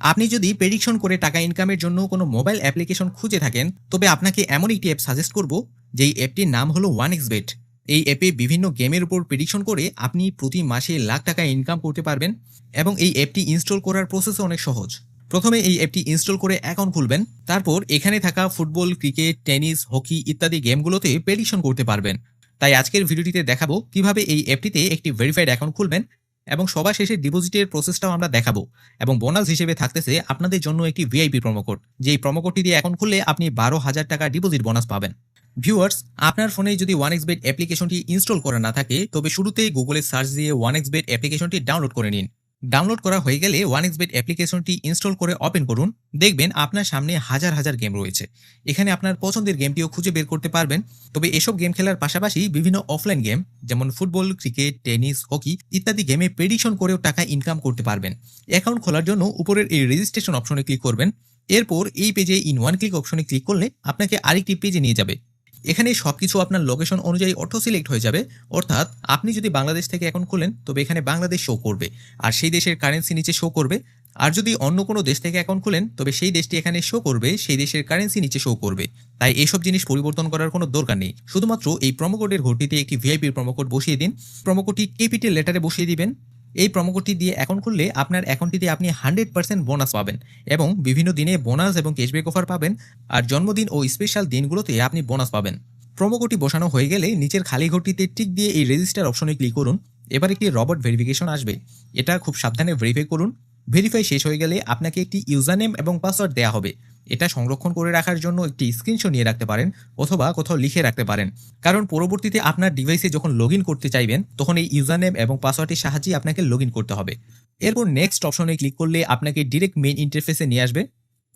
আপনি যদি প্রেডিকশন করে টাকা ইনকামের জন্য কোনো মোবাইল অ্যাপ্লিকেশন খুঁজে থাকেন, তবে আপনাকে এমন একটি অ্যাপ সাজেস্ট করব, যেই অ্যাপটির নাম হলো 1xBet। এই অ্যাপে বিভিন্ন গেমের উপর প্রেডিকশন করে আপনি প্রতি মাসে লাখ টাকা ইনকাম করতে পারবেন এবং এই অ্যাপটি ইনস্টল করার প্রসেসও অনেক সহজ। প্রথমে এই অ্যাপটি ইনস্টল করে অ্যাকাউন্ট খুলবেন। তারপর এখানে থাকা ফুটবল, ক্রিকেট, টেনিস, হকি ইত্যাদি গেমগুলোতে প্রেডিকশন করতে পারবেন। তাই আজকের ভিডিওটিতে দেখাবো কিভাবে এই অ্যাপটিতে একটি ভেরিফাইড অ্যাকাউন্ট খুলবেন এবং সবার শেষে ডিপোজিটের প্রসেসটাও আমরা দেখাবো। এবং বোনাস হিসেবে থাকতেছে আপনাদের জন্য একটি ভিআইপি প্রোমো কোড, যেই প্রোমো কোডটি দিয়ে অ্যাকাউন্ট খুললে আপনি 12,000 টাকা ডিপোজিট বোনাস পাবেন। ভিউয়ার্স, আপনার ফোনে যদি 1xBet অ্যাপ্লিকেশনটি ইনস্টল করা না থাকে, তবে শুরুতেই গুগলে সার্চ দিয়ে 1xBet অ্যাপ্লিকেশনটি ডাউনলোড করে নিন। ডাউনলোড করা হয়ে গেলে 1xBet অ্যাপ্লিকেশনটি ইনস্টল করে ওপেন করুন। দেখবেন আপনার সামনে হাজার হাজার গেম রয়েছে। এখানে আপনার পছন্দের গেমটিও খুঁজে বের করতে পারবেন। তবে এসব গেম খেলার পাশাপাশি বিভিন্ন অফলাইন গেম যেমন ফুটবল, ক্রিকেট, টেনিস, হকি ইত্যাদি গেমে প্রেডিকশন করেও টাকা ইনকাম করতে পারবেন। অ্যাকাউন্ট খোলার জন্য উপরের এই রেজিস্ট্রেশন অপশনে ক্লিক করবেন। এরপর এই পেজে ইন ওয়ান ক্লিক অপশনে ক্লিক করলে আপনাকে আরেকটি পেজে নিয়ে যাবে। এখানে সবকিছু আপনার লোকেশন অনুযায়ী অটো সিলেক্ট হয়ে যাবে। অর্থাৎ আপনি যদি বাংলাদেশ থেকে অ্যাকাউন্ট খোলেন, তবে এখানে বাংলাদেশ শো করবে আর সেই দেশের কারেন্সি নিচে শো করবে। আর যদি অন্য কোনো দেশ থেকে অ্যাকাউন্ট খোলেন, তবে সেই দেশটি এখানে শো করবে, সেই দেশের কারেন্সি নিচে শো করবে। তাই এইসব জিনিস পরিবর্তন করার কোনো দরকার নেই। শুধুমাত্র এই প্রোমো কোডের ঘরটিতে একটি ভিআইপি প্রোমো কোড বসিয়ে দিন। প্রোমো কোডটি ক্যাপিটাল লেটারে বসিয়ে দিবেন। এই প্রোমো কোডটি দিয়ে অ্যাকাউন্ট খুললে আপনার অ্যাকাউন্টটিতে আপনি 100% বোনাস পাবেন এবং বিভিন্ন দিনে বোনাস এবং ক্যাশব্যাক অফার পাবেন। আর জন্মদিন ও স্পেশাল দিনগুলোতে আপনি বোনাস পাবেন। প্রোমো কোডটি বসানো হয়ে গেলে নিচের খালি ঘরটিতে টিক দিয়ে এই রেজিস্টার অপশনে ক্লিক করুন। এবার একটি রবট ভেরিফিকেশন আসবে। এটা খুব সাবধানে ভেরিফাই করুন। ভেরিফাই শেষ হয়ে গেলে আপনাকে একটি ইউজার নেম এবং পাসওয়ার্ড দেওয়া হবে। এটা সংরক্ষণ করে রাখার জন্য একটি স্ক্রিনশট নিয়ে রাখতে পারেন অথবা কোথাও লিখে রাখতে পারেন। কারণ পরবর্তীতে আপনার ডিভাইসে যখন লগ ইন করতে চাইবেন, তখন এই ইউজার নেম এবং পাসওয়ার্ডের সাহায্যে আপনাকে লগ ইন করতে হবে। এরপর নেক্সট অপশনে ক্লিক করলে আপনাকে ডিরেক্ট মেইন ইন্টারফেসে নিয়ে আসবে।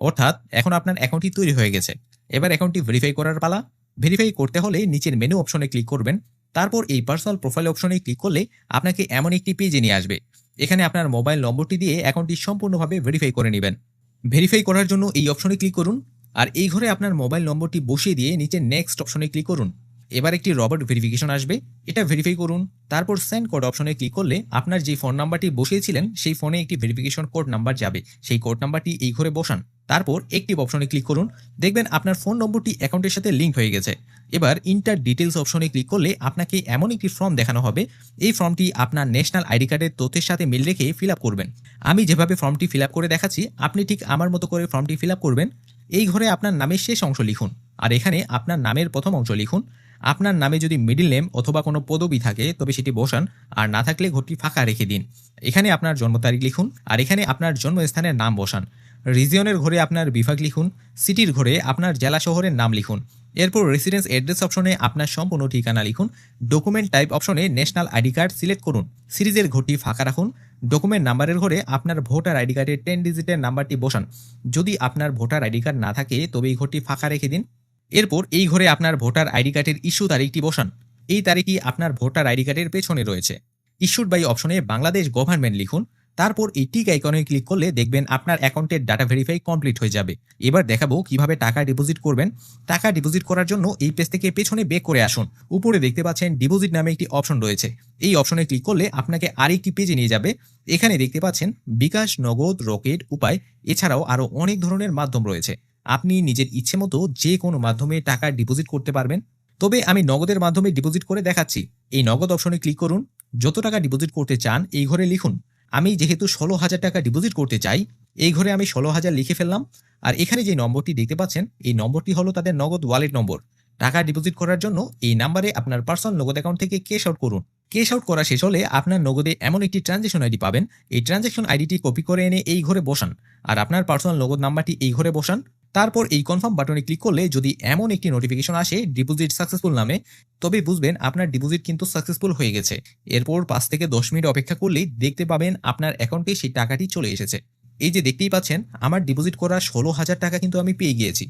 অর্থাৎ এখন আপনার অ্যাকাউন্টটি তৈরি হয়ে গেছে। এবার অ্যাকাউন্টটি ভেরিফাই করার পালা। ভেরিফাই করতে হলে নিচের মেনু অপশনে ক্লিক করবেন। তারপর এই পার্সোনাল প্রোফাইল অপশনে ক্লিক করলে আপনাকে এমন একটি পেজে নিয়ে আসবে। এখানে আপনার মোবাইল নম্বরটি দিয়ে অ্যাকাউন্টটি সম্পূর্ণভাবে ভেরিফাই করে নেবেন। ভেরিফাই করার জন্য এই অপশনে ক্লিক করুন আর এই ঘরে আপনার মোবাইল নম্বরটি বসিয়ে দিয়ে নিচে নেক্সট অপশনে ক্লিক করুন। এবার একটি রবট ভেরিফিকেশন আসবে, এটা ভেরিফাই করুন। তারপর সেন্ড কোড অপশনে ক্লিক করলে আপনার যে ফোন নাম্বারটি বসিয়েছিলেন সেই ফোনে একটি ভেরিফিকেশন কোড নাম্বার যাবে। সেই কোড নাম্বারটি এই ঘরে বসান। তারপর অ্যাক্টিভ অপশনে ক্লিক করুন। দেখবেন আপনার ফোন নম্বরটি অ্যাকাউন্টের সাথে লিঙ্ক হয়ে গেছে। এবার ইন্টার ডিটেলস অপশনে ক্লিক করলে আপনাকে এমন একটি ফর্ম দেখানো হবে। এই ফর্মটি আপনার ন্যাশনাল আইডি কার্ডের তথ্যের সাথে মিল রেখে ফিল আপ করবেন। আমি যেভাবে ফর্মটি ফিল আপ করে দেখাচ্ছি, আপনি ঠিক আমার মতো করে ফর্মটি ফিল আপ করবেন। এই ঘরে আপনার নামের শেষ অংশ লিখুন আর এখানে আপনার নামের প্রথম অংশ লিখুন। আপনার নামে যদি মিডল নেম অথবা কোনো পদবি থাকে, তবে সেটি বসান, আর না থাকলে ঘরটি ফাঁকা রেখে দিন। এখানে আপনার জন্ম তারিখ লিখুন আর এখানে আপনার জন্মস্থানের নাম বসান। রিজিয়নের ঘরে আপনার বিভাগ লিখুন। সিটির ঘরে আপনার জেলা শহরের নাম লিখুন। এরপর রেসিডেন্স অ্যাড্রেস অপশনে আপনার সম্পূর্ণ ঠিকানা লিখুন। ডকুমেন্ট টাইপ অপশনে ন্যাশনাল আইডি কার্ড সিলেক্ট করুন। সিরিজের ঘরটি ফাঁকা রাখুন। ডকুমেন্ট নাম্বারের ঘরে আপনার ভোটার আইডি কার্ডের 10 ডিজিটের নাম্বারটি বসান। যদি আপনার ভোটার আইডি কার্ড না থাকে, তবে এই ঘরটি ফাঁকা রেখে দিন। এরপর এই ঘরে আপনার ভোটার আইডি কার্ডের ইস্যু তারিখটি বসান। এই তারিখই আপনার ভোটার আইডি কার্ডের পেছনে রয়েছে। ইস্যুড বাই অপশনে বাংলাদেশ গভর্নমেন্ট লিখুন। তারপর এই টিক আইকনে ক্লিক করলে দেখবেন আপনার অ্যাকাউন্টের ডাটা ভেরিফাই কমপ্লিট হয়ে যাবে। এবার দেখাবো কিভাবে টাকা ডিপোজিট করবেন। টাকা ডিপোজিট করার জন্য এই পেজ থেকে পেছনে ব্যাক করে আসুন। উপরে দেখতে পাচ্ছেন ডিপোজিট নামে একটি অপশন রয়েছে। এই অপশনে ক্লিক করলে আপনাকে আরেকটি পেজে নিয়ে যাবে। এখানে দেখতে পাচ্ছেন বিকাশ, নগদ, রকেট, উপায়, এছাড়াও আরও অনেক ধরনের মাধ্যম রয়েছে। আপনি নিজের ইচ্ছে মতো যে কোনো মাধ্যমে টাকা ডিপোজিট করতে পারবেন। তবে আমি নগদের মাধ্যমে ডিপোজিট করে দেখাচ্ছি। এই নগদ অপশনে ক্লিক করুন। যত টাকা ডিপোজিট করতে চান এই ঘরে লিখুন। আমি যেহেতু 16,000 টাকা ডিপোজিট করতে চাই, এই ঘরে আমি 16,000 লিখে ফেললাম। আর এখানে যে নম্বরটি দেখতে পাচ্ছেন, এই নম্বরটি হলো তাদের নগদ ওয়ালেট নম্বর। টাকা ডিপোজিট করার জন্য এই নাম্বারে আপনার পার্সোনাল নগদ অ্যাকাউন্ট থেকে ক্যাশ আউট করুন। ক্যাশ আউট করা শেষ হলে আপনার নগদে এমন একটি ট্রানজ্যাকশন আইডি পাবেন। এই ট্রানজ্যাকশন আইডিটি কপি করে এনে এই ঘরে বসান আর আপনার পার্সোনাল নগদ নাম্বারটি এই ঘরে বসান। তারপর এই কনফার্ম বাটনে ক্লিক করলে যদি এমন একটি নোটিফিকেশন আসে ডিপোজিট সাকসেসফুল নামে, তবে বুঝবেন আপনার ডিপোজিট কিন্তু সাকসেসফুল হয়ে গেছে। এরপর 5 থেকে 10 মিনিট অপেক্ষা করলেই দেখতে পাবেন আপনার অ্যাকাউন্টে সেই টাকাটি চলে এসেছে। এই যে দেখতেই পাচ্ছেন, আমার ডিপোজিট করা 16,000 টাকা কিন্তু আমি পেয়ে গিয়েছি।